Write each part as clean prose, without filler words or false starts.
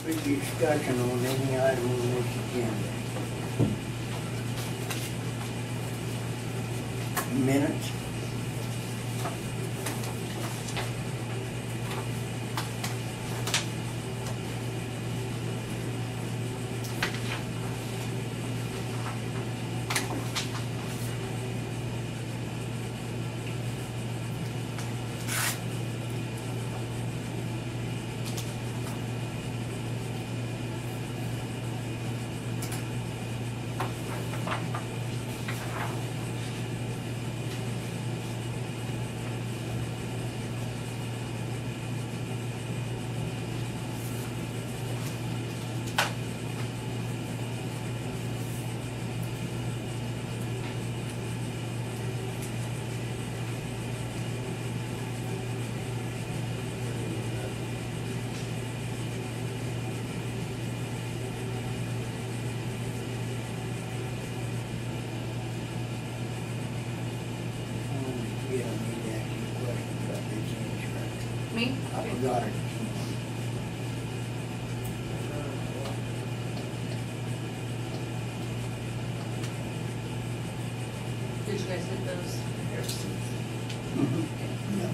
for discussion on any item on this agenda. Minutes? Yeah, I need to ask you a question about this insurance. Me? I forgot it. Did you guys get those comparisons? Yeah.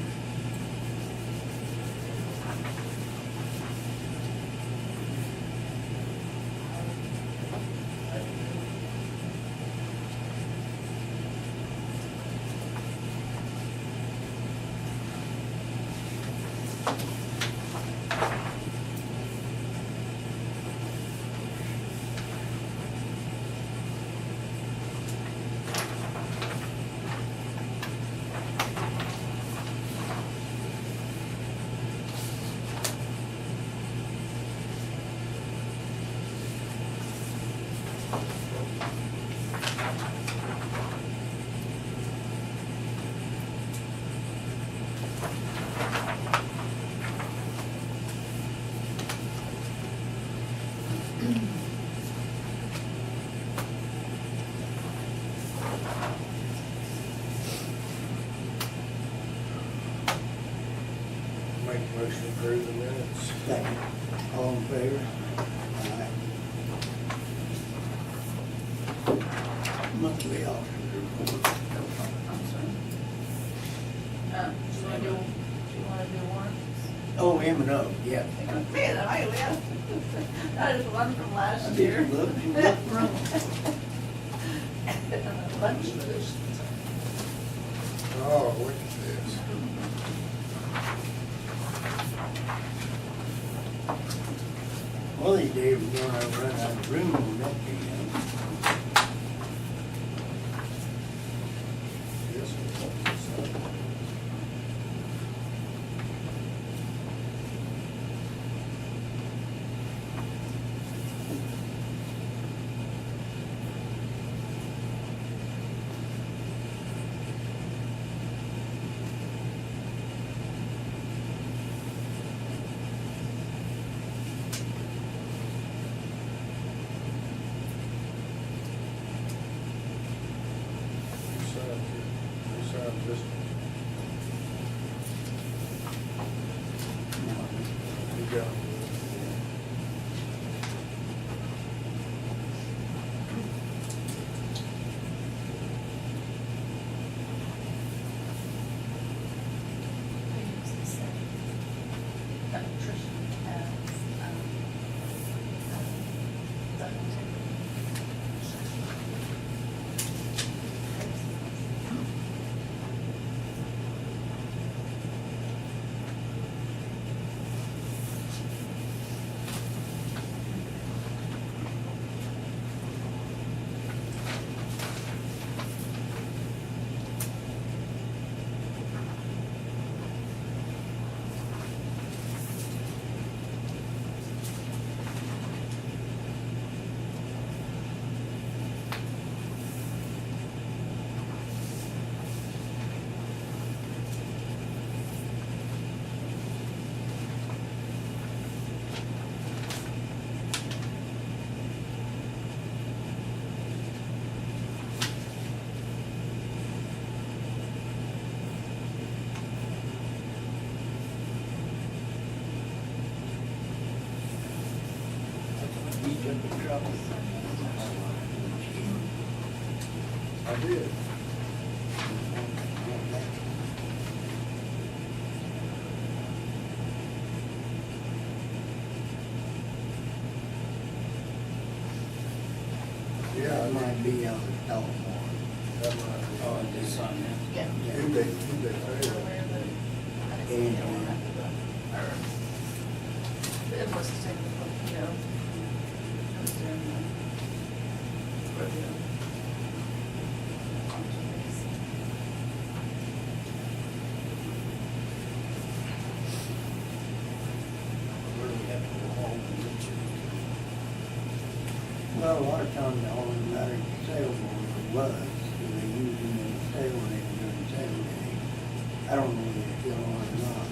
Make a motion to approve the minutes. Second. All in favor? Aye. Monthly officer report. I'm sorry. Do you wanna do warrants? Oh, M and O, yeah. Man, I will. That is one from I last did year. look wrong. Lunch list. Oh, look at this. Well, these days we're gonna run out of room on that thing. This one. You signed this one. You got it. pickup truck? I did. Yeah, That might be on the telephone. that might be. Oh, I just signed that. Yeah. Who'd they pay that? The invoice is taken, you know. Comes in, review. Where do we have to go home and get you? Well, a lot of times the only matter sailboat was, because they used them in the sail lane during sail day. I don't know if they still are or not.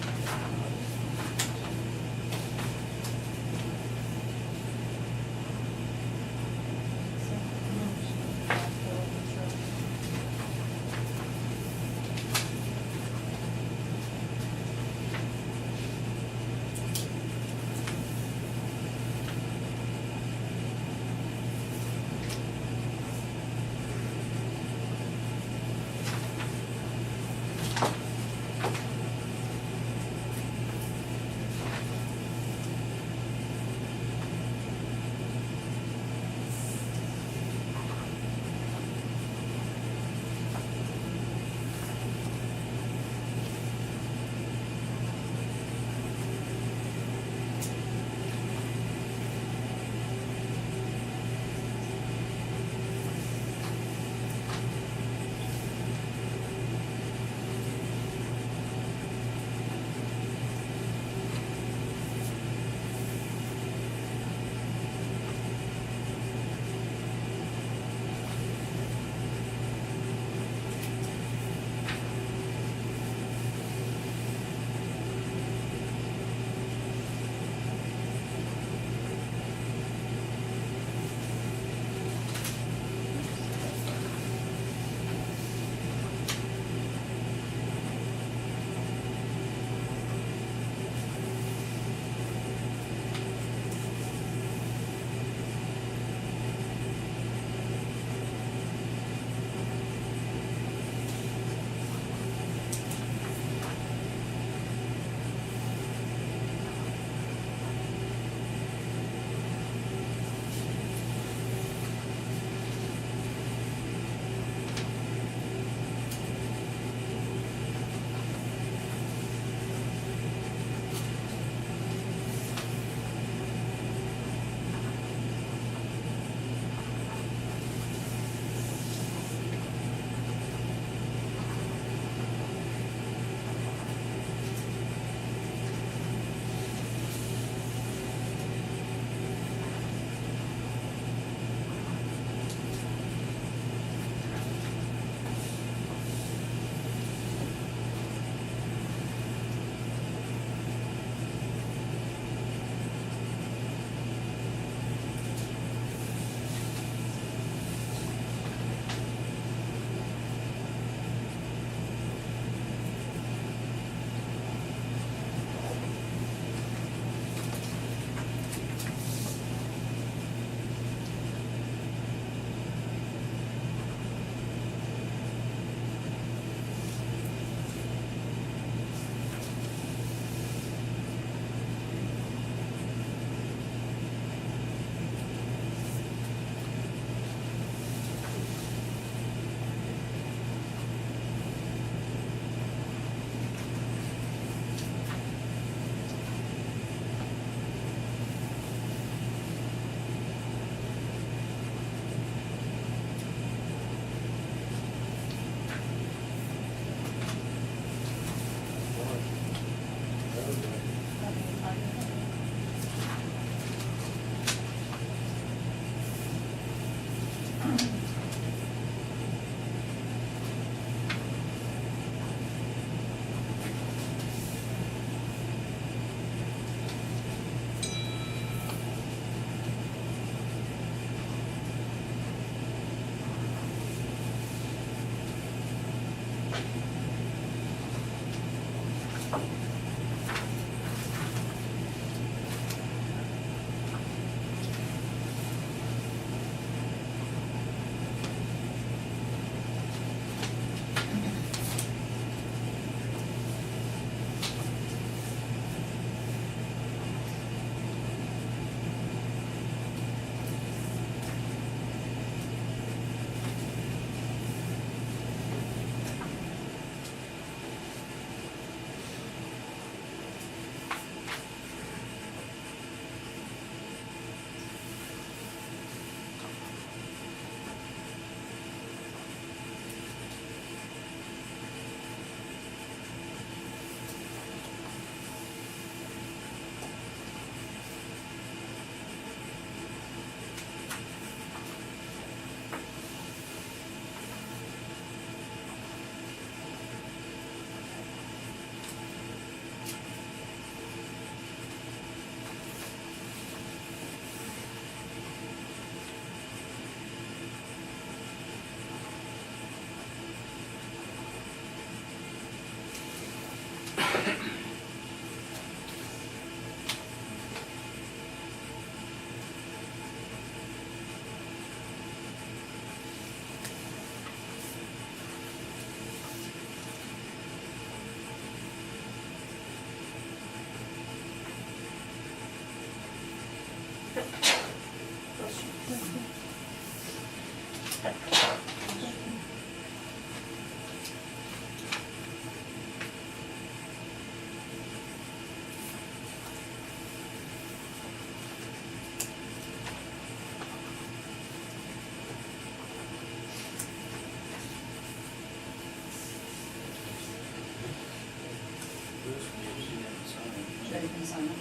this one. She hadn't signed it. Sure you can sign it.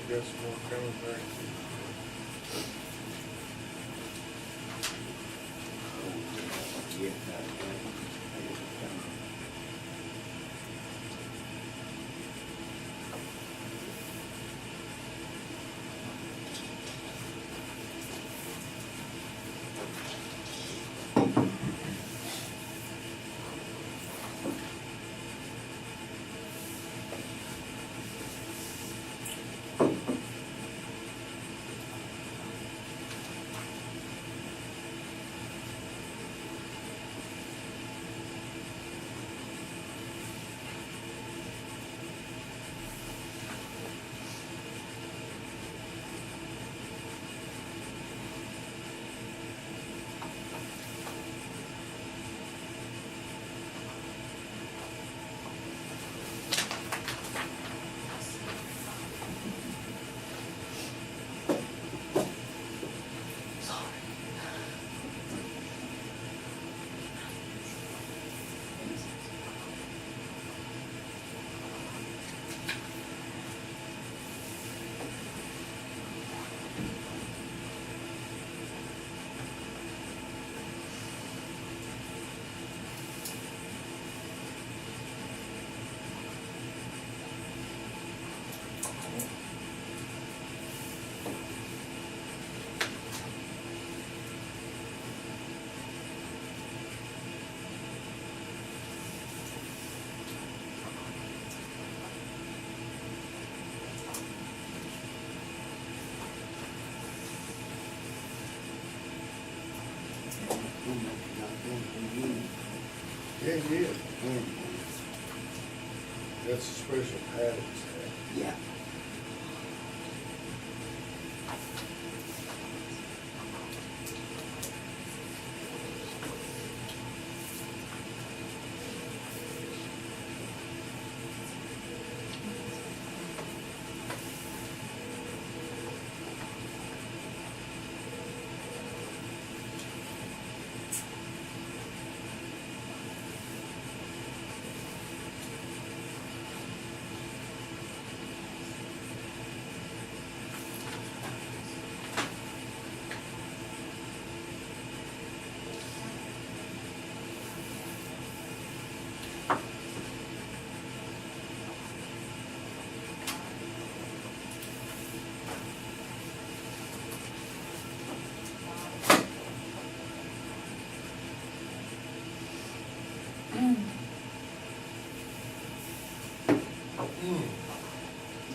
Got some more coming back. Yeah, I guess it's coming. Yeah, yeah. That's a special padding set. Yeah.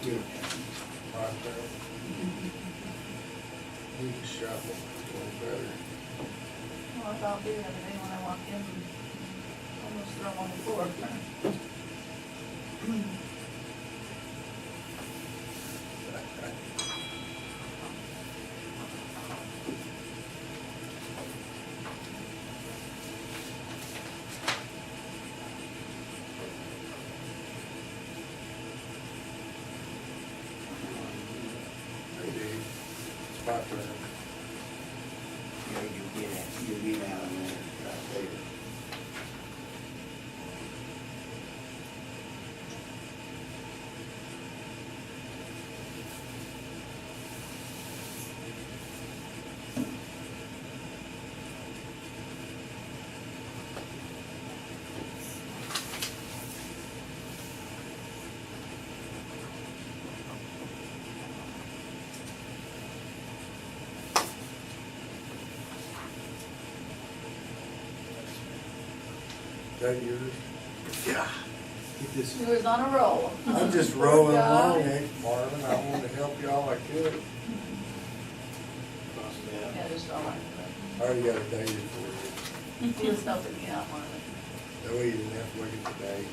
Good. Right there. You can shuffle a little better. Well, I thought the other day when I walked in, almost throw on the floor. Hey, Dave, it's my turn. Yeah, you'll get out of there, right there. Is that yours? Yeah. Get this. He was on a roll. I'm just Poor rolling guy. along, eh, Marvin? I wanted to help you all I could. Yeah, just all right. I already got a date for you. He was helping me out, Marlon. That way you didn't have to look at the date.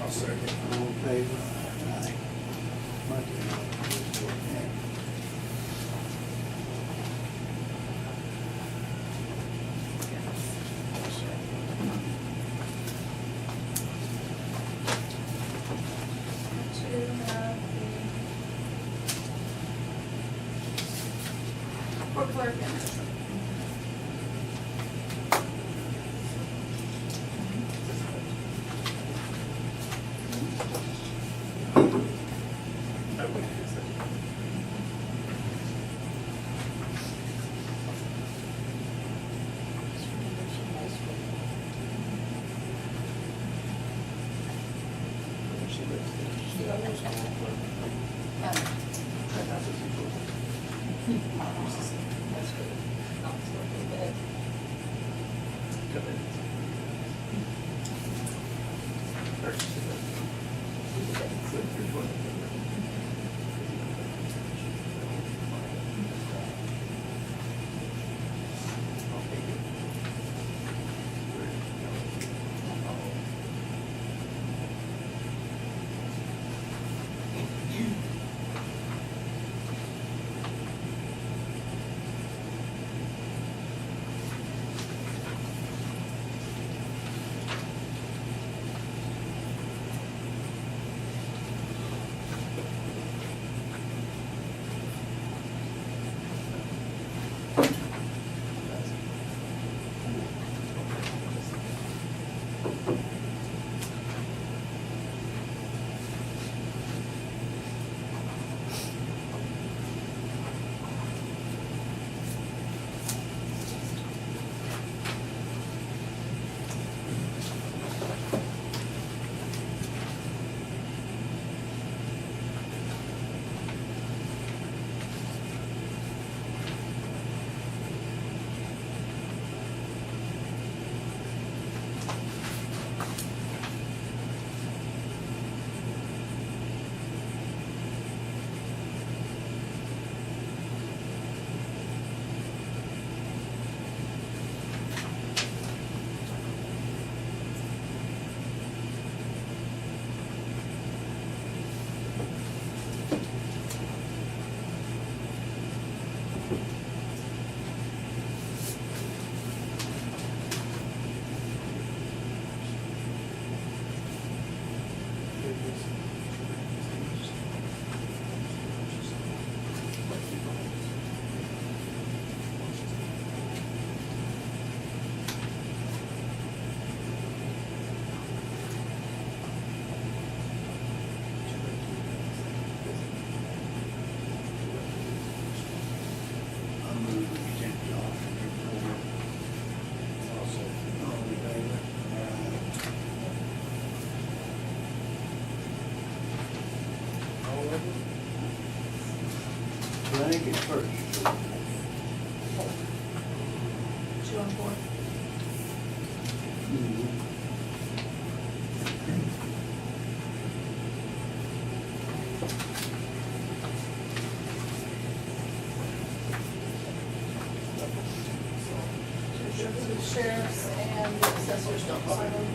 I'll second. All in favor? Aye. Monthly report next. To have the court clerk and I'll move the consent document report. All in favor? All of them? So I think it's first. 2 and 4. The sheriffs and the assessors don't sign them.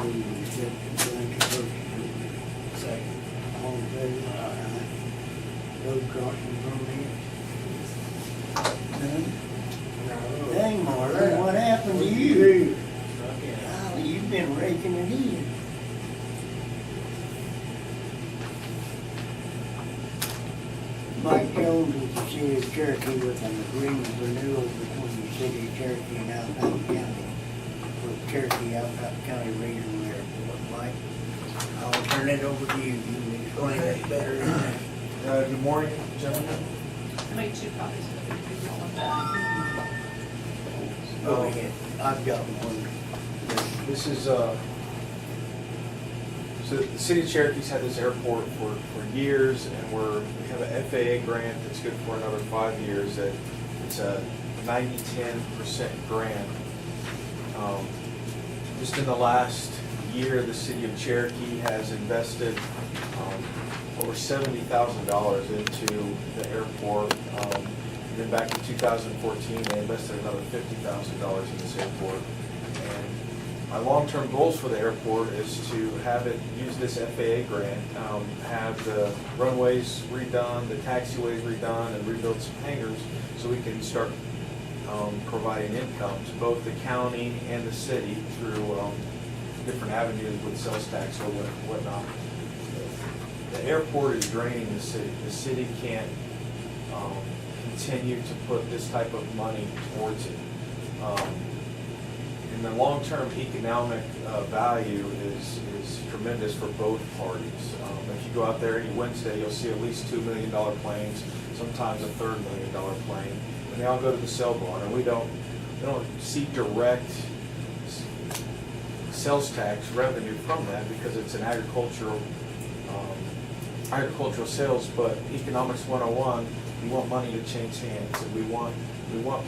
Move the consent blanket first. Second. All in favor? Aye. Road crossing permit? None? No. Dang, Marlon, what happened to you? Okay. Golly, you've been raking it in. Mike Jones with the city of Cherokee with an agreement renewal between the city of Cherokee and Alfalfa County for Cherokee Alfalfa County Regional Airport. Mike, I'll turn it over to you. You can explain it better than that. Good morning, gentlemen. I made 2 copies of it, if you want that. Go ahead. I've got one. This is, so the city of Cherokee's had this airport for years, and we have an FAA grant that's good for another 5 years. That it's a 90-10% grant. Just in the last year, the city of Cherokee has invested over $70,000 into the airport. Then back in 2014, they invested another $50,000 in this airport. And my long-term goals for the airport is to have it use this FAA grant, have the runways redone, the taxiways redone, and rebuild some hangars so we can start providing income to both the county and the city through different avenues with sales tax or whatnot. The airport is draining the city. The city can't continue to put this type of money towards it. And the long-term economic value is tremendous for both parties. If you go out there any Wednesday, you'll see at least $2 million planes, sometimes a $3 million plane, and they all go to the sale barn. And we don't see direct sales tax revenue from that because it's an agricultural sales. But economics 101, we want money to change hands, and we want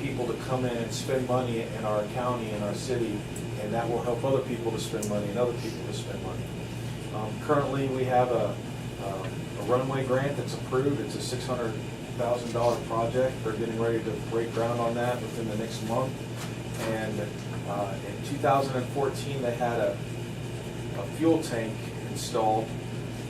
people to come in and spend money in our county and our city, and that will help other people to spend money and other people to spend money. Currently, we have a runway grant that's approved. It's a $600,000 project. They're getting ready to break ground on that within the next month. And in 2014, they had a fuel tank installed,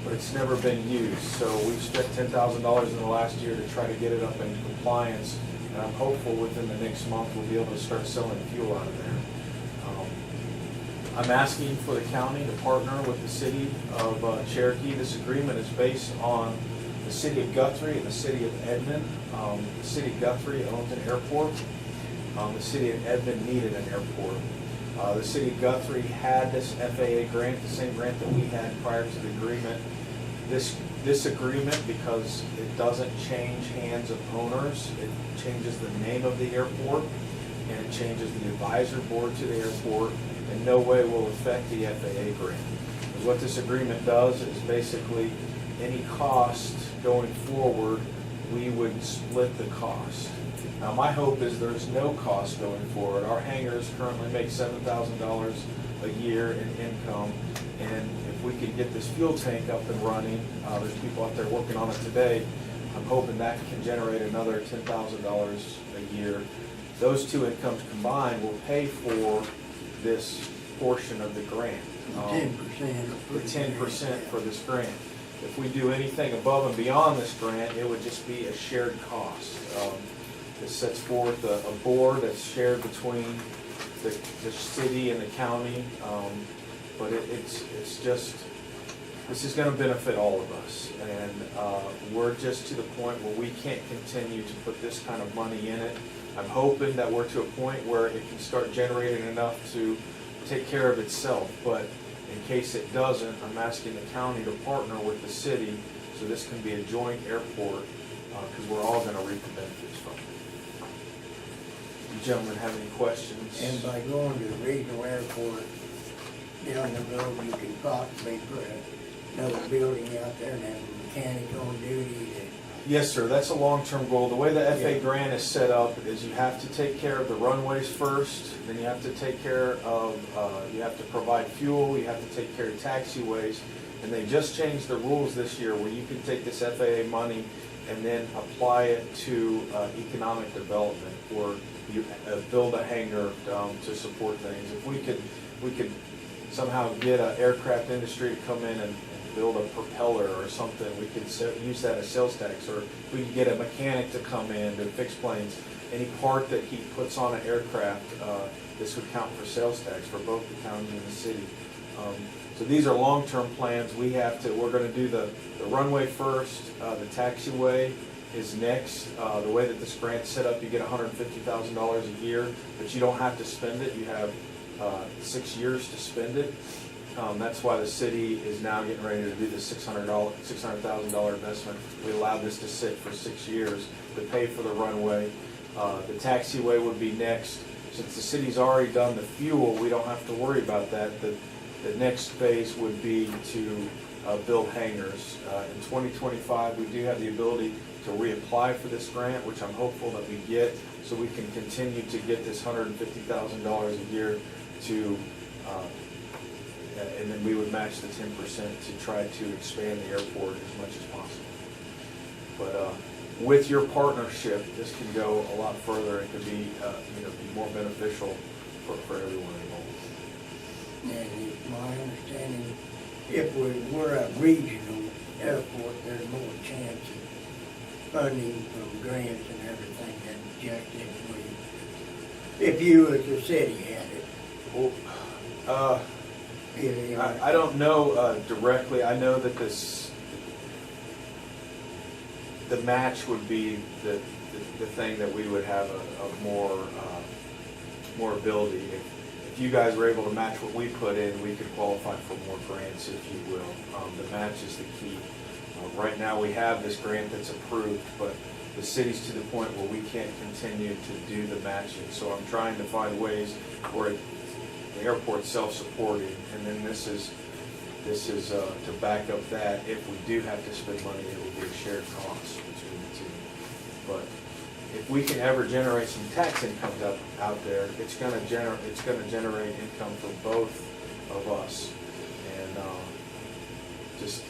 but it's never been used. So we've spent $10,000 in the last year to try to get it up in compliance, and I'm hopeful within the next month we'll be able to start selling fuel out of there. I'm asking for the county to partner with the city of Cherokee. This agreement is based on the city of Guthrie and the city of Edmond. The city of Guthrie owns an airport. The city of Edmond needed an airport. The city of Guthrie had this FAA grant, the same grant that we had prior to the agreement. This agreement, because it doesn't change hands of owners, it changes the name of the airport, and it changes the advisor board to the airport, in no way will affect the FAA grant. Because what this agreement does is basically any cost going forward, we would split the cost. Now, my hope is there's no cost going forward. Our hangars currently make $7,000 a year in income, and if we can get this fuel tank up and running, there's people out there working on it today, I'm hoping that can generate another $10,000 a year. Those two incomes combined will pay for this portion of the grant. 10%. The 10% for this grant. If we do anything above and beyond this grant, it would just be a shared cost. It sets forth a board that's shared between the city and the county, but it's just, this is going to benefit all of us, and we're just to the point where we can't continue to put this kind of money in it. I'm hoping that we're to a point where it can start generating enough to take care of itself, but in case it doesn't, I'm asking the county to partner with the city so this can be a joint airport, because we're all going to reap the benefits from it. You gentlemen have any questions? And by going to the regional airport down the road, you can possibly put another building out there and have a mechanic on duty to. Yes, sir. That's a long-term goal. The way the FAA Yeah. grant is set up is you have to take care of the runways first, then you have to take care of, you have to provide fuel, you have to take care of taxiways, and they just changed the rules this year where you can take this FAA money and then apply it to economic development, or you build a hangar to support things. If we could somehow get an aircraft industry to come in and build a propeller or something, we could use that as sales tax. Or we could get a mechanic to come in to fix planes. Any part that he puts on an aircraft, this would count for sales tax for both the county and the city. So these are long-term plans. We're going to do the runway first, the taxiway, is next. The way that this grant's set up, you get $150,000 a year, but you don't have to spend it. You have 6 years to spend it. That's why the city is now getting ready to do the $600,000 investment. We allowed this to sit for 6 years to pay for the runway. The taxiway would be next. Since the city's already done the fuel, we don't have to worry about that. The next phase would be to build hangars. In 2025, we do have the ability to reapply for this grant, which I'm hopeful that we get, so we can continue to get this $150,000 a year to, and then we would match the 10% to try to expand the airport as much as possible. But with your partnership, this can go a lot further. It could be, be more beneficial for everyone involved. And it's my understanding, if we were a regional airport, there's more chance of funding from grants and everything than just if you as a city had it. Well, I don't know directly. I know that the match would be the thing that we would have a more ability. If you guys were able to match what we put in, we could qualify for more grants, if you will. The match is the key. Right now, we have this grant that's approved, but the city's to the point where we can't continue to do the matching. So I'm trying to find ways where the airport's self-supporting, and then this is to back up that if we do have to spend money, it will be a shared cost between the two. But if we can ever generate some tax income out there, it's going to generate income for both of us, and just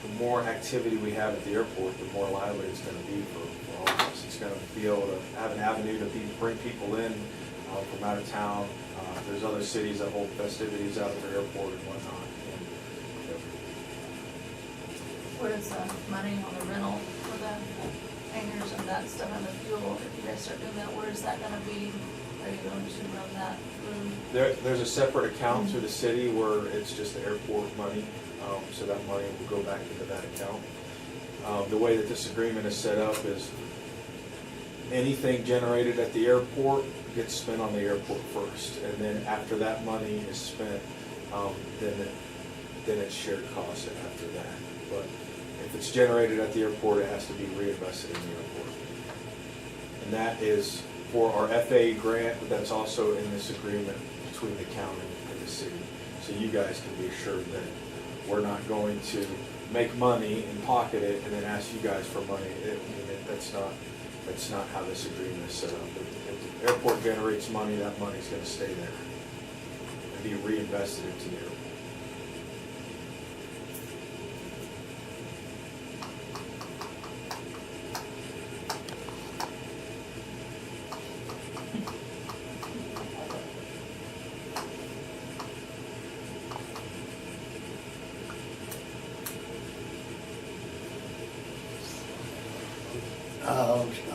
the more activity we have at the airport, the more lively it's going to be for all of us. It's going to be able to have an avenue to bring people in from out of town. There's other cities that hold festivities out at their airport and whatnot. Where's the money on the rental for the hangars and that stuff and the fuel? If you guys start doing that, where is that gonna be? Are you going to run that through? There's a separate account through the city where it's just the airport money, so that money will go back into that account. The way that this agreement is set up is anything generated at the airport gets spent on the airport first, and then after that money is spent, then it's shared costs after that. But if it's generated at the airport, it has to be reinvested in the airport. And that is for our FAA grant, but that's also in this agreement between the county and the city. So you guys can be assured that we're not going to make money and pocket it and then ask you guys for money. That's not how this agreement is set up. If the airport generates money, that money's going to stay there and be reinvested into the airport.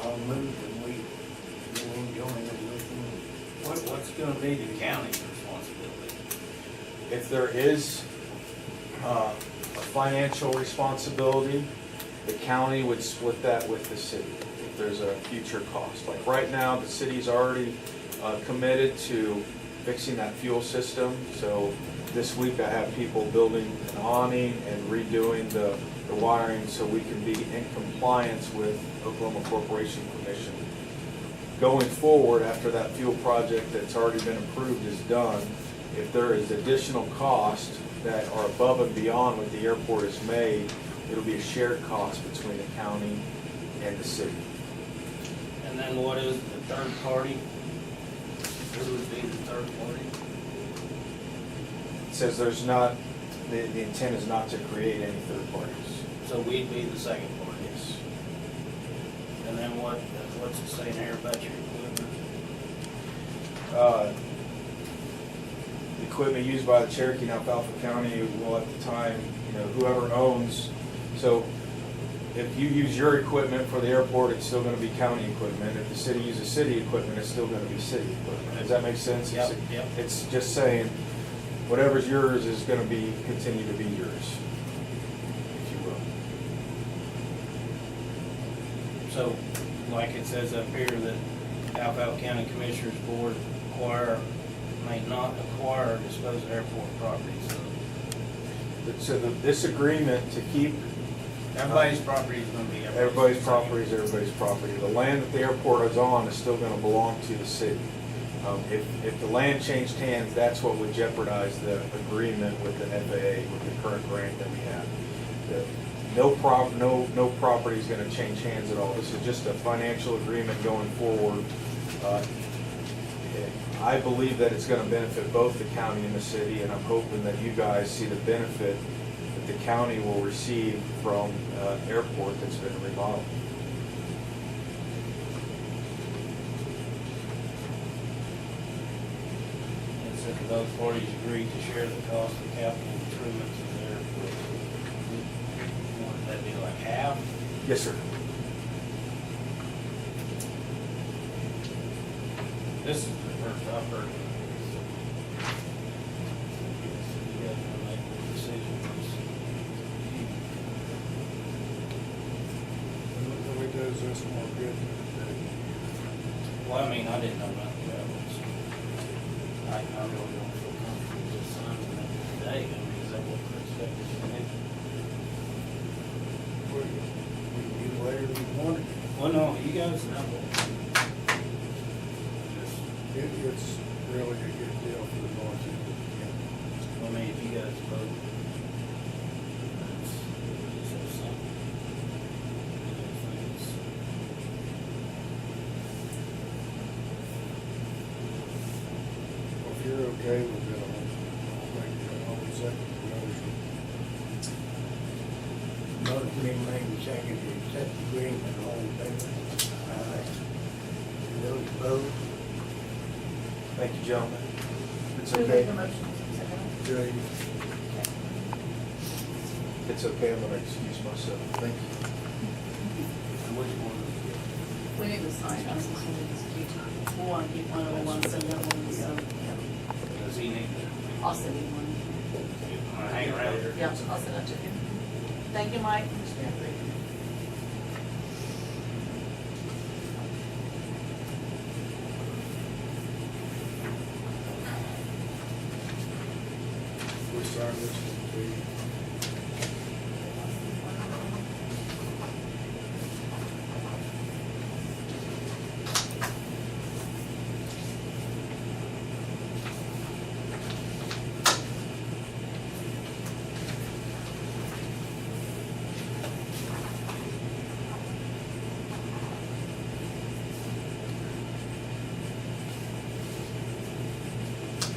I'll move and we will join it with them. What's gonna be the county's responsibility? If there is a financial responsibility, the county would split that with the city if there's a future cost. Like right now, the city's already committed to fixing that fuel system. So this week I have people building an awning and redoing the wiring so we can be in compliance with Oklahoma Corporation Commission. Going forward, after that fuel project that's already been approved is done, if there is additional costs that are above and beyond what the airport has made, it'll be a shared cost between the county and the city. And then what is the third party? Who would be the third party? It says there's not, the intent is not to create any third parties. So we'd be the second party. Yes. And then what's it say there about your equipment? The equipment used by the Cherokee and Alfalfa County will at the time, whoever owns, so if you use your equipment for the airport, it's still going to be county equipment. If the city uses city equipment, it's still going to be city equipment. Does that make sense? Yep. It's just saying whatever's yours is going to continue to be yours, if you will. So, like it says up here, that Alfalfa County Commissioners Board may not acquire or dispose of airport properties. So this agreement to keep Everybody's property is gonna be everybody's property is everybody's property. The land that the airport is on is still gonna belong to the city. If the land changed hands, that's what would jeopardize the agreement with the FAA, with the current grant that we have. No property is gonna change hands at all. This is just a financial agreement going forward. I believe that it's gonna benefit both the county and the city, and I'm hoping that you guys see the benefit that the county will receive from airport that's been remodeled. It says both parties agree to share the cost of capital improvements of the airport. Would that be like half? Yes, sir. This is the first I've heard of it. You guys wanna make the decision? Nobody does this more good than Well, I mean, I didn't know nothing about this. I really don't feel comfortable with signing it today. I mean, is that what we're expected to do? we can do whatever we wanted. Well, no, you guys know. Just, It's really a good deal for the north end of the county. I mean, if you guys vote, that's so something. Well, if you're okay with it, I'll second the motion. Motion been made and seconded to accept the agreement, all in favor? Aye. Those opposed? Thank you, gentlemen. It's Who made okay. the motion? Second. Jay, It's okay, I'm gonna excuse myself. Thank you. Which one? We need to sign us, we'll want to keep one, we'll want to send that one, so, yeah. Does he need to? I'll send you one. Hang around here. Yeah, I'll send that to you. Thank you, Mike. we sign this one, please.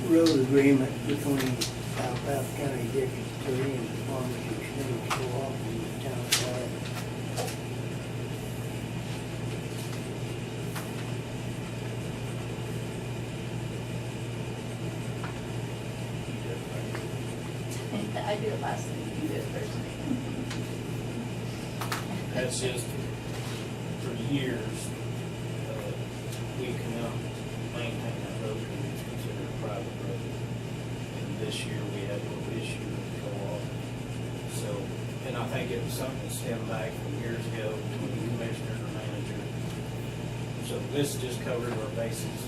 Road agreement between Alfalfa County District 3 and the Farmers Exchange Co-op in the town of Alfalfa. I do it last thing, you do it first thing. That's just, for years, we cannot maintain that road because it's considered a private road. And this year, we had a little issue with the co-op. So, and I think it was something that stemmed back from years ago when the commissioner or manager. So this just covered our bases.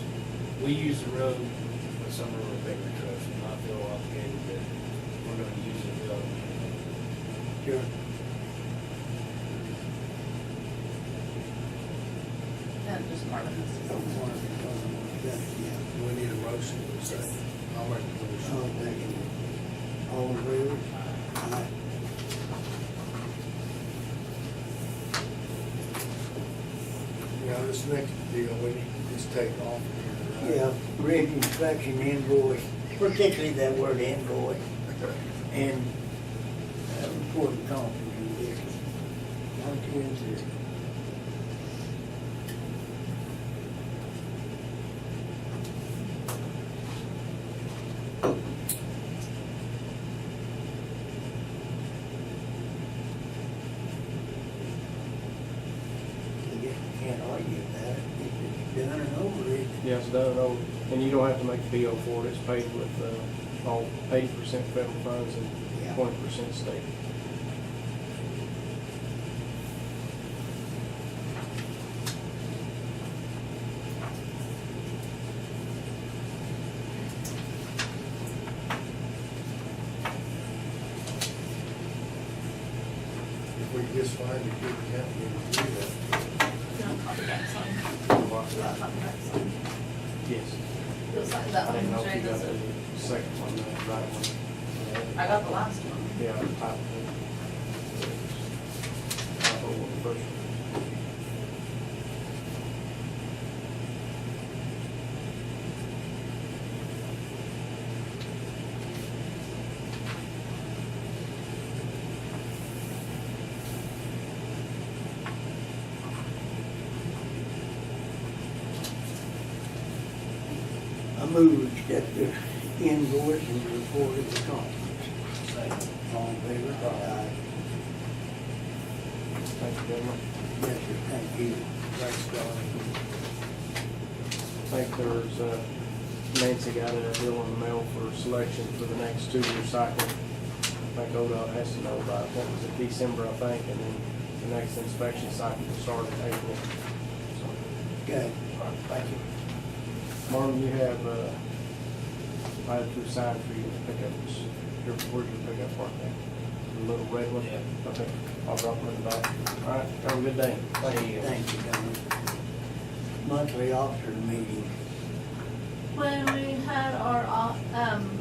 We use the road with some of our bigger trucks, and I feel obligated that we're gonna use it the other way. Sure. And just part of this is on One of the other ones, yeah. Do we need a motion for a second? I'll make the motion. All second. All in favor? Aye. Yeah, this next deal, we need to just take off here, right? Yeah, bridge inspection invoice, particularly that word invoice, and report of conflict conditions. 1, 2, and 3. I guess you can't argue that, if it's done and over with. Yeah, it's done and over, and you don't have to make a bill for it, it's paid with, all 80% federal funds Yeah. and 20% state. We just find a good company to do that. You know, copyright sign. Yeah, copyright sign. Yes. You'll sign I that didn't know one, if Jay you got does it. the second one, the right one. I got the last one. Yeah, the type of it. Type of one first. I move we accept the invoice and report of the conference. Second. All in favor? Aye. Thank you, gentlemen. Yes, sir, thank you. Thanks, Don. I think there's, Nancy got a deal in the mail for selection for the next 2-year cycle. I think ODOT has to know about, what was it, December, I think, and then the next inspection cycle will start in April. So, Good. thank you. Marlon, you have, I have to sign for you to pick up this, where's your pickup part there? The little red one? Yeah. Okay, I'll drop them in the back. All right, have a good day. See you. Thank you, Don. Monthly officer meeting. When we had our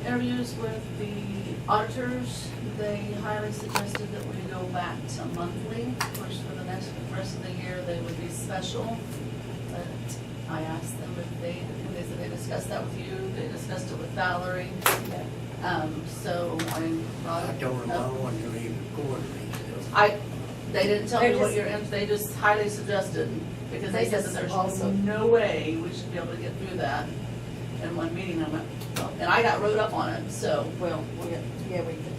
interviews with the auditors, they highly suggested that we go back to monthly. Of course, for the rest of the year, they would be special. But I asked them if they said they discussed that with you, they discussed it with Valerie. So I brought I it told them I up. wanted to leave it quarterly. They didn't tell They're me what just- your, they just highly suggested, because they They said that just there's also- no way we should be able to get through that in one meeting. I went, well, and I got wrote up on it, so, Well, we could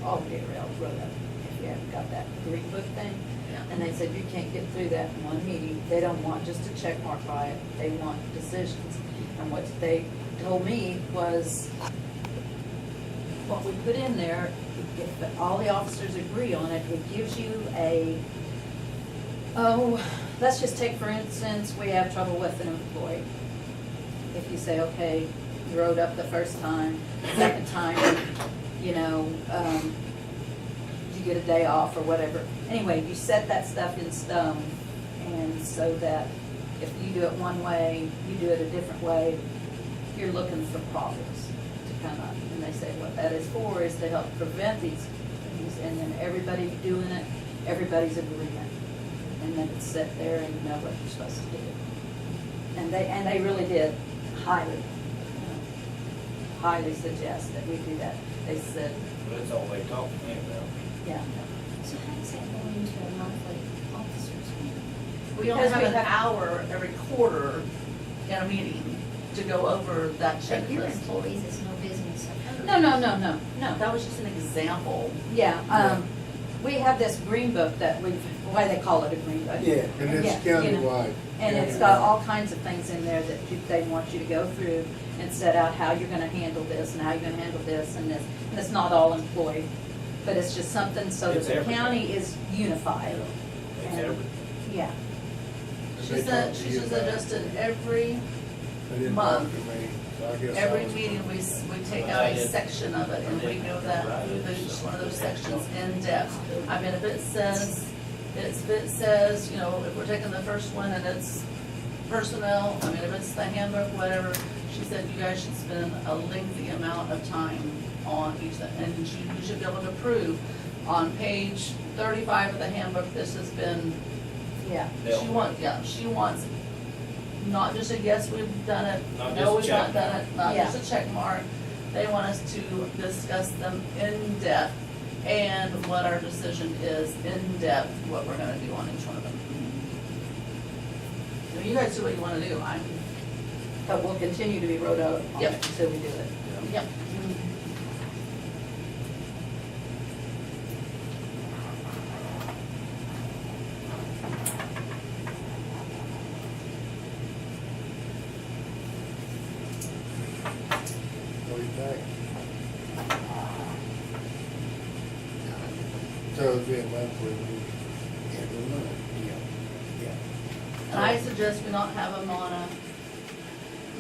all get wrote up if you haven't got that green book thing. yeah. And they said you can't get through that in one meeting. They don't want just a check mark by it. They want decisions. And what they told me was, what we put in there, if all the officers agree on it, it gives you let's just take for instance, we have trouble with an employee. If you say, okay, you wrote up the first time, second time, you get a day off or whatever. Anyway, you set that stuff in stone, and so that if you do it one way, you do it a different way, you're looking for problems to come up. And they say what that is for is to help prevent these things, and then everybody doing it, everybody's agreement. And then it's set there and you know what you're supposed to do. And they really did highly suggest that we do that. They said, That's all they talk to me about. yeah. So how does that go into a monthly officers meeting? We only Because have we an have- hour every quarter in a meeting to go over that But your checklist. employees, it's no business of hers. No. That was just an example. Yeah, we have this green book that why they call it a green book. Yeah. And it's Yeah, you know, countywide. And it's got all kinds of things in there that they want you to go through and set out how you're gonna handle this and how you're gonna handle this and this. And it's not all employee, but it's just something so that It's the everything. county is unified. It's And- everything. Yeah, And She they said, talk to she you about it. suggested every They didn't talk month, to me, so I guess I every was- meeting, we take out a section of it, and we go that, through each one of those sections in depth. I mean, if it says, you know, if we're taking the first one and it's personnel, I mean, if it's the handbook, whatever, she said you guys should spend a lengthy amount of time on each, and you should be able to prove on page 35 of the handbook, this has been yeah. she wants not just a yes, we've done it, Not no, we've just a not check done mark. it, not Yeah. just a check mark. They want us to discuss them in depth and what our decision is in depth, what we're gonna do on each one of them. So you guys do what you wanna do, But we'll continue to be wrote out on Yep. it until we do it. yep. What do you think? So it'll be a monthly meeting. Every month, yeah. And I suggest we not have them on a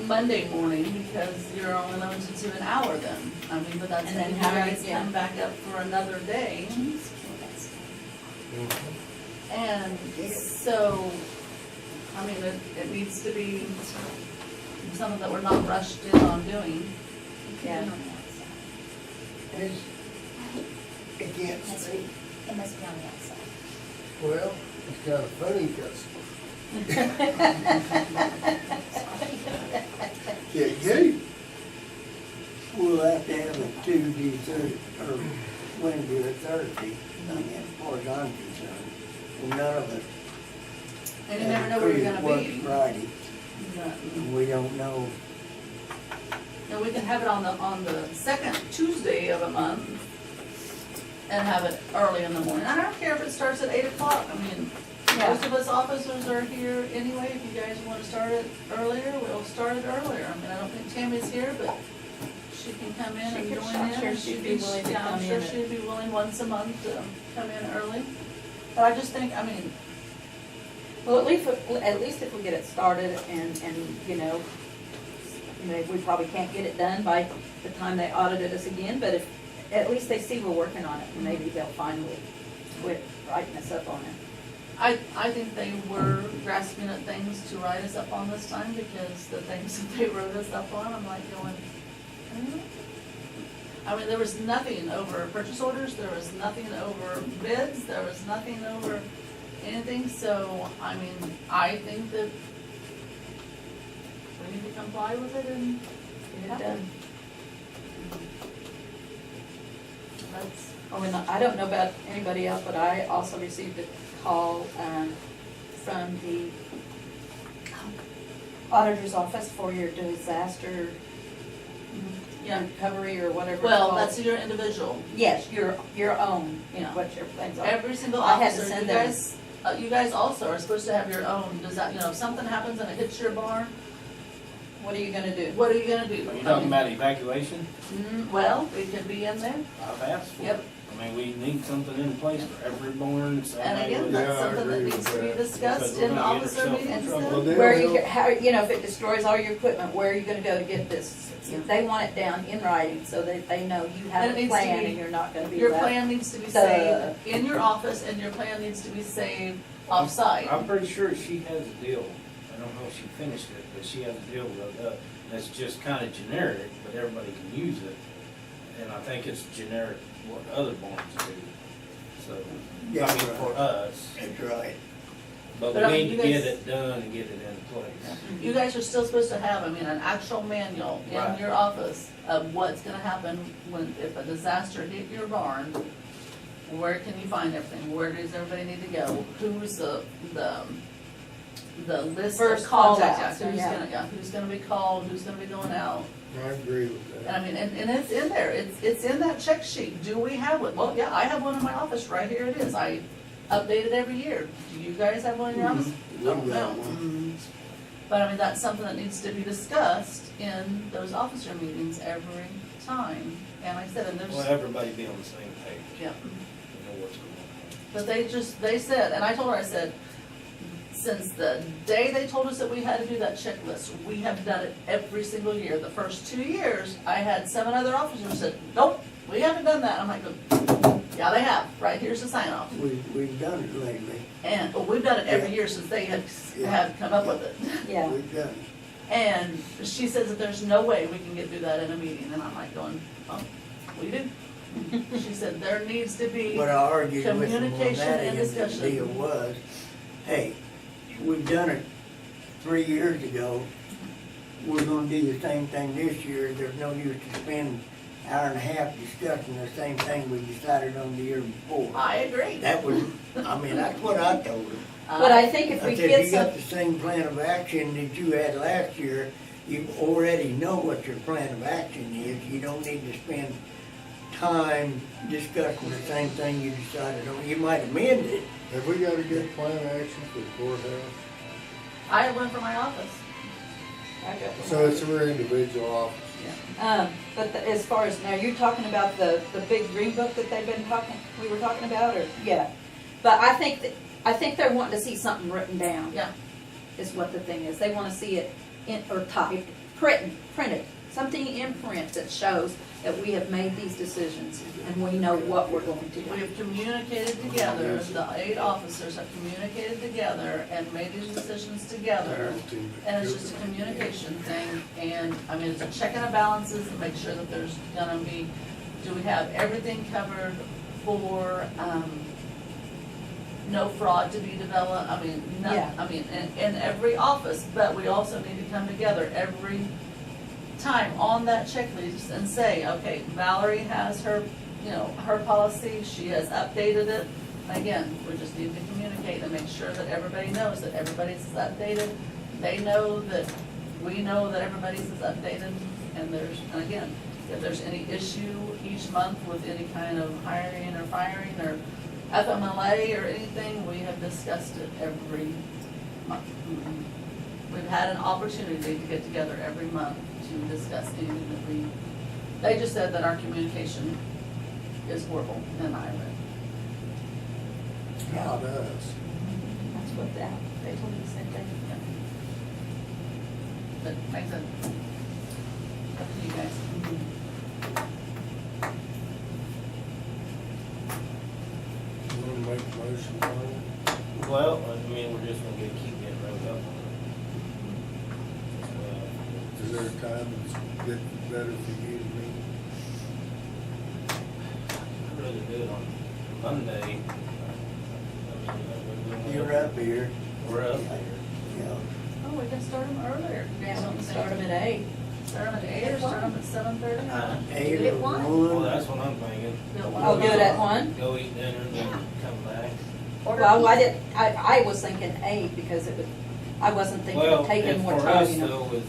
Monday morning, because you're only limited to an hour then. I mean, but that's, And if then you how many- guys yeah. come back up for another day, Mhm. And so, I mean, it needs to be something that we're not rushed in on doing. Yeah. It's, it can't Must stay. be, it must be on the outside. Well, it's kind of funny because you, We'll have to have a Tuesday, Thursday, or Wednesday or Thursday, I mean, as far as I'm concerned. And none of us. And you never know where you're gonna Work be. Friday, Yeah. and we don't know. And we can have it on the second Tuesday of a month and have it early in the morning. I don't care if it starts at 8 o'clock. I mean, most of us officers are here anyway. If you guys wanna start it earlier, we'll start it earlier. I mean, I don't think Tammy's here, but she can come in and join in. I'm sure she'd be willing to Yeah, come I'm sure in. she'd be willing once a month to come in early. But I just think, I mean, Well, at least if we get it started and, you know, we probably can't get it done by the time they audited us again, but if, at least they see we're working on it, and maybe they'll finally quit writing us up on it. I think they were grasping at things to write us up on this time, because the things that they wrote us up on, I'm like going, I mean, there was nothing over purchase orders, there was nothing over bids, there was nothing over anything, so, I mean, I think that we need to comply with it and Get it done. that's, Oh, and I don't know about anybody else, but I also received a call, from the auditor's office for your disaster yeah. recovery or whatever it's Well, called. that's your individual. Yes, your own, Yeah. what your things are. Every single I had to officer, send you them. guys, you guys also are supposed to have your own, does that, you know, if something happens and it hits your barn, What are you gonna do? what are you gonna do? Are you talking about evacuation? Well, it could be in there, I've asked for it. Yep. I mean, we need something in place for every barn, so. and again, Yeah, that's I something that agree needs with to be that. discussed Because we're in gonna get officer ourselves in meetings trouble. then. Well, Where they'll- you, how, you know, if it destroys all your equipment, where are you gonna go to get this? They want it down in writing so that they know you And have it a needs to plan be- and you're not gonna be Your left. plan needs to be Duh. saved in your office, and your plan needs to be saved off-site. I'm pretty sure she has a deal, I don't know if she finished it, but she has a deal wrote up, that's just kinda generic, but everybody can use it. And I think it's generic what other barns do, so, Yeah, I mean, right. for us, That's right. but But I we mean, need you to get guys- it done and get it in place. You guys are still supposed to have, I mean, an actual manual in Right. your office of what's gonna happen when, if a disaster hit your barn. Where can you find everything? Where does everybody need to go? Who's the list of First call contacts? out, Who's yeah. gonna, who's gonna be called, who's gonna be going out? I agree with And that. I mean, and it's in there, it's in that check sheet. Do we have one? Well, yeah, I have one in my office, right here it is. I update it every year. Do you guys have one in your office? Mhm. Don't We've got know. one. But I mean, that's something that needs to be discussed in those officer meetings every time. And like I said, and Well, there's, everybody be on the same page, yeah. you know what's going on. But they said, and I told her, I said, since the day they told us that we had to do that checklist, we have done it every single year. The first 2 years, I had 7 other officers said, nope, we haven't done that. I'm like, yeah, they have. Right, here's the sign off. We've done it lately. And, well, we've done it every Yeah. year since they had Yeah. come up with it. Yeah, We've done it. And she says that there's no way we can get through that in a meeting, and I'm like going, oh, we do. She said there needs to be, What I argued with them on communication that and is, the discussion. deal was, hey, we've done it 3 years ago. We're gonna do the same thing this year. There's no use to spend an hour and a half discussing the same thing we decided on the year before. I agree. That was, I mean, that's what I told her. but I think if I we said, get you some, got the same plan of action that you had last year. You already know what your plan of action is. You don't need to spend time discussing the same thing you decided on. You might amend it. Have we got a good plan of action for the courthouse? I have one for my office. I got one. So it's for individual office. But as far as, now you're talking about the big green book that we were talking about, or, yeah. But I think they're wanting to see something written down. Yeah. Is what the thing is. They wanna see it in, or typed, printed, something in print that shows that we have made these decisions and we know what we're going to do. We have communicated together, the 8 officers have communicated together and made these decisions together. And it's just a communication thing, and, I mean, it's a checking of balances and make sure that there's gonna be, do we have everything covered for, no fraud to be developed, I mean, Yeah. in every office, but we also need to come together every time on that checklist and say, okay, Valerie has her, her policy, she has updated it. Again, we just need to communicate and make sure that everybody knows that everybody's is updated. They know that, we know that everybody's is updated, and again, if there's any issue each month with any kind of hiring or firing or FMLA or anything, we have discussed it every month. We've had an opportunity to get together every month to discuss anything that they just said that our communication is horrible in Iowa. How does? That's what they told me the same thing. But like I said, up to you guys. You wanna make a motion on it? Well, I mean, we're just gonna keep getting wrapped up on it. Is there a time that's good, better for you and me? I'd rather do it on Monday. You're up here. We're up there. Yeah. Oh, we can start them earlier. Yeah, we can start them at 8. Start them at 8 or start them at 7:30? 8 Do it or one. Well, 1. that's what I'm thinking. Oh, do it at 1? Go eat dinner and then come back. Well, I was thinking 8 because I wasn't thinking of taking more Well, time, for you us know. though, is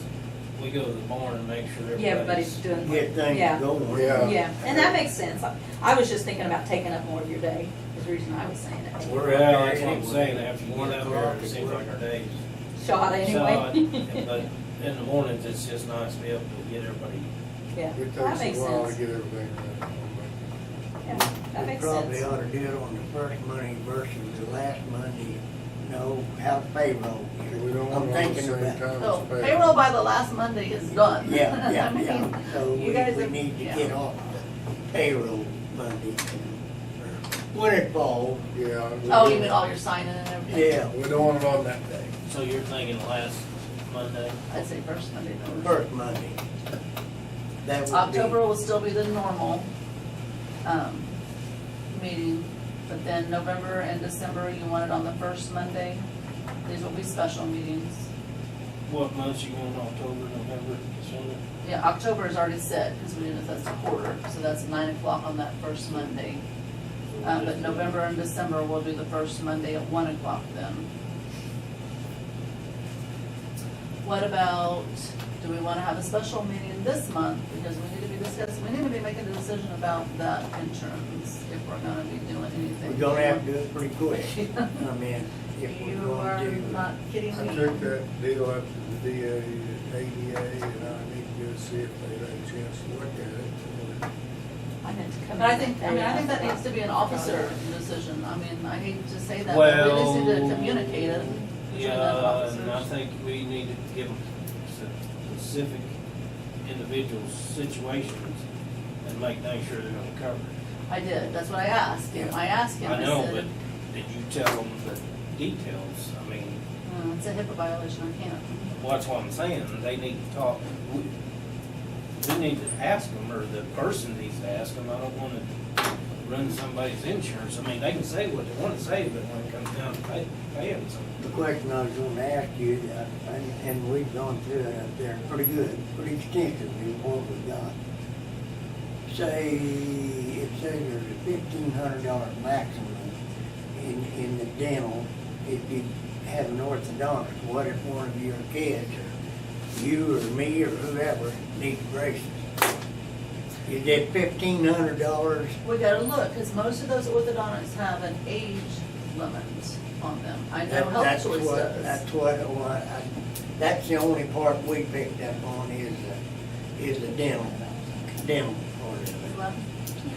we go to the barn and make sure Yeah, everybody's doing. Get things Yeah. going. Yeah. Yeah, and that makes sense. I was just thinking about taking up more of your day, is the reason I was saying it. Well, that's what I'm saying, after you get out there, it seems like our days Shot shot. anyway. But in the mornings, it's just nice to be able to get everybody. Yeah, It that takes makes a while to sense. get everything ready. Yeah, that We makes probably sense. ought to do it on the first Monday versus the last Monday. No, how payroll. We don't I'm want it on the thinking same about. time So as payroll by the last Monday is done. Yeah, yeah, I mean, yeah. So you guys we have- need to yeah. get off the payroll Monday. When it falls, Yeah. we Oh, you don't- mean all your signing and everything? yeah, We don't want it on that day. So you're thinking last Monday? I'd say first Monday. no. first Monday. That would be. October will still be the normal, meeting, but then November and December, you want it on the first Monday. These will be special meetings. What months you want, October, November, December? Yeah, October is already set, because we did, that's a quarter, so that's 9 o'clock on that first Monday. But November and December, we'll do the first Monday at 1 o'clock then. What about, do we want to have a special meeting this month? Because we need to be discussing, we need to be making a decision about that insurance, if we're gonna be doing anything. We're gonna have to do it pretty quick. I mean, if we're You are going to. not kidding I me. took that deal up to the DA, ADA, and I need to go see if they had a chance to look at it. I meant to come But I in think, that I mean, I day. think that needs to be an officer decision. I mean, I hate to say that, but we just need to communicate it between the Yeah, officers. and I think we need to give them specific individual situations and make dang sure they're gonna cover it. I did, that's what I asked him. I asked him, I I know, said, but did you tell them the details? I mean, it's a HIPAA violation, I can't. well, that's what I'm saying, they need to talk, we need to ask them, or the person needs to ask them. I don't wanna run somebody's insurance. I mean, they can say what they wanna say, but when it comes down to paying something. The question I was gonna ask you, and we've gone through it up there pretty good, pretty extensively, what we got. Say, it says there's a $1,500 maximum in the dental if you have an orthodontist. What if one of your kids, or you or me or whoever, needs braces? Is that $1,500? We gotta look, because most of those orthodontists have an age limit on them. I know Health That's Choice what- does. That's the only part we picked up on is the dental part of it. Well,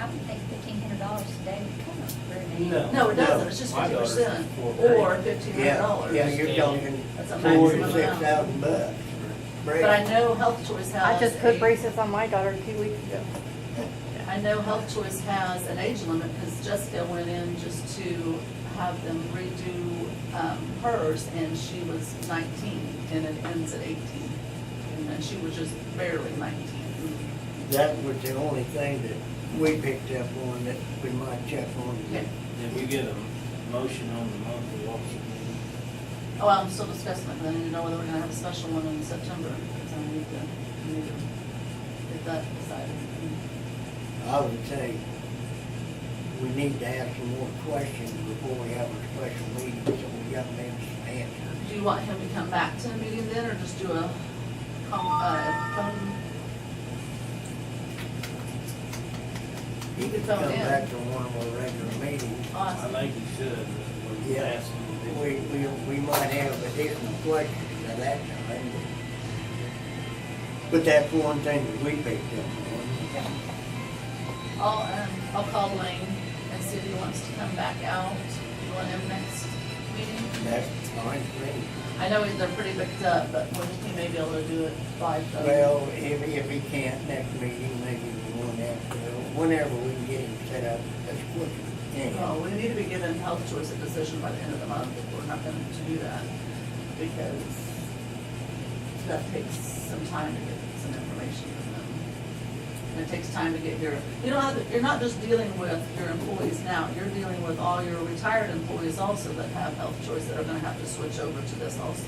I would think $1,500 today would come up very No. No, it doesn't, it's just My daughter's 50%, for- or $1,500. Yeah, you're talking That's a $4,000 to maximum amount. $6,000 But I know Health Choice has. I just put a- braces on my daughter 2 weeks ago. I know Health Choice has an age limit, because Jessica went in just to have them redo hers, and she was 19, and it ends at 18. And then she was just barely 19. That was the only thing that we picked up on that we might check on. Okay. Did we get a motion on the monthly officer meeting? Oh, I'm still discussing it, and I need to know whether we're gonna have a special one in September, because I need to get that decided. I would say we need to have some more questions before we have a special meeting, so we got maybe some answers. Do you want him to come back to the meeting then, or just do a phone? He could phone come in. back to one of our regular meetings. I think you should, but we're Yeah, asking. we might have additional questions at that time. But that's one thing that we picked up I'll call Lane and see if he wants to come back out. You want him next meeting? on. That's fine for me. I know they're pretty booked up, but he may be able to do it by the. Well, if he can't next meeting, maybe the one after, whenever we can get him set up, that's quick. Well, we need to be giving Health Choice a decision by the end of the month if we're not going to do that, because that takes some time to get some information from them. And it takes time to get you're not just dealing with your employees now, you're dealing with all your retired employees also that have Health Choice that are gonna have to switch over to this also.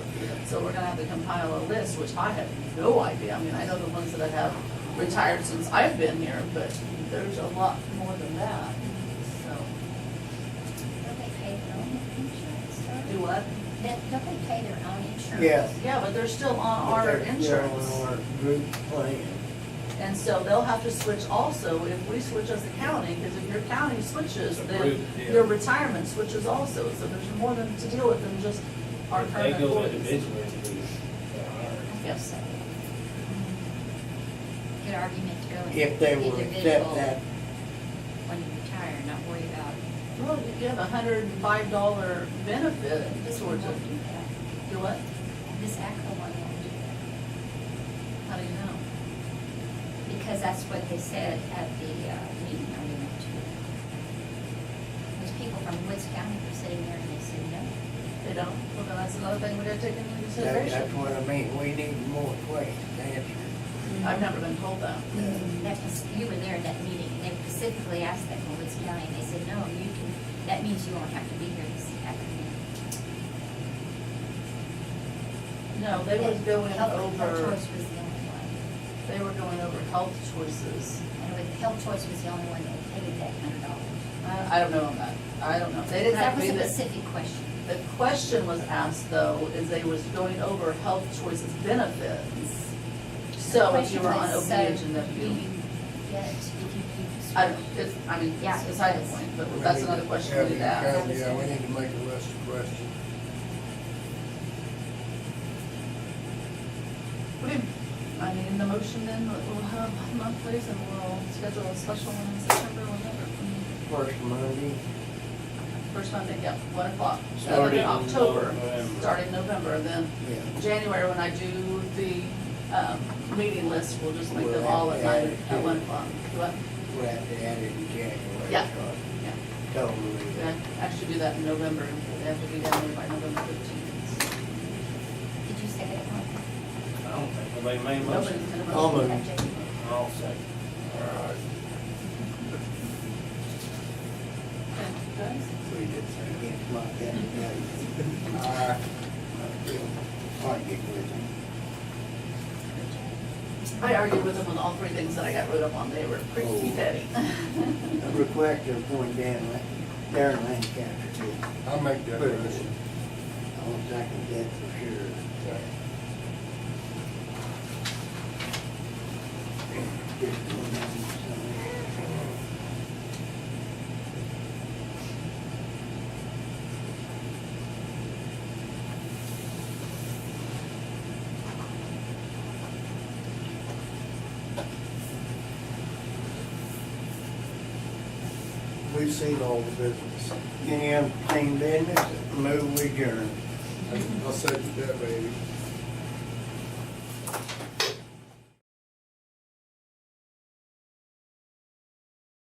So we're gonna have to compile a list, which I have no idea. I mean, I know the ones that have retired since I've been here, but there's a lot more than that, so. Don't they pay their own insurance? Do what? Don't they pay their own insurance? Yeah. Yeah, but they're still on our They're still insurance. on our group plan. And so they'll have to switch also if we switch as a county, because if your county switches, then Group, yeah. your retirement switches also. So there's more than to deal with than just our If they current go employees. individually, it'd be, I guess so. Good argument to go If they will accept individual that, when you retire, not worry about Well, you have $105 benefit this towards one. it. Won't do that. Do what? This ACO one won't do that. How do you know? Because that's what they said at the meeting I went to. Those people from Woods County were sitting there and they said no. They don't? Well, then that's another thing we gotta take into that's consideration. what I mean, we need more questions answered. I've never been told that. That was, you were there at that meeting, and they specifically asked that from Woods County, and they said, no, you can, that means you won't have to be here this afternoon. No, they were going Health over, Choice was the only one. they were going over health choices. And with Health Choice was the only one that paid that $100. I don't know on that. I don't know. They didn't have That to was be a the. specific question. The question was asked, though, is they was going over Health Choices benefits. So if you were on The question was, OPH so and do W. you get, if you use. I mean, Yeah, it's beside it the does. point, but that's another question we need to ask. Yeah, we need to make a list of questions. Okay, I need the motion then, that we'll have monthlies and we'll schedule a special one in September, whatever. First Monday, First Monday, yeah, 1 o'clock. Starting In October, November. starting November, then yeah. January, when I do the meeting list, we'll just make them We'll all have at to 9, add it at to- 1 o'clock. Do what? We'll have to add it in January. Yeah. so Yeah. Totally. Yeah, actually do that in November, they have to be down there by November 15th. Did you second it, Martha? I don't think nobody made a Nobody's motion. gonna I'll motion. move. Okay, Jackie. I'll second. All right. Okay, guys? We did say against my that. All right. I'll get with him. I argued with them on all 3 things that I got rid of on, they were pretty petty. A request to appoint Darren Lancaster to. I'll make that motion. I'll second that for sure. Just one of them, We've seen all the business. so. Any unforeseen business, move adjourn. I'll second that, baby.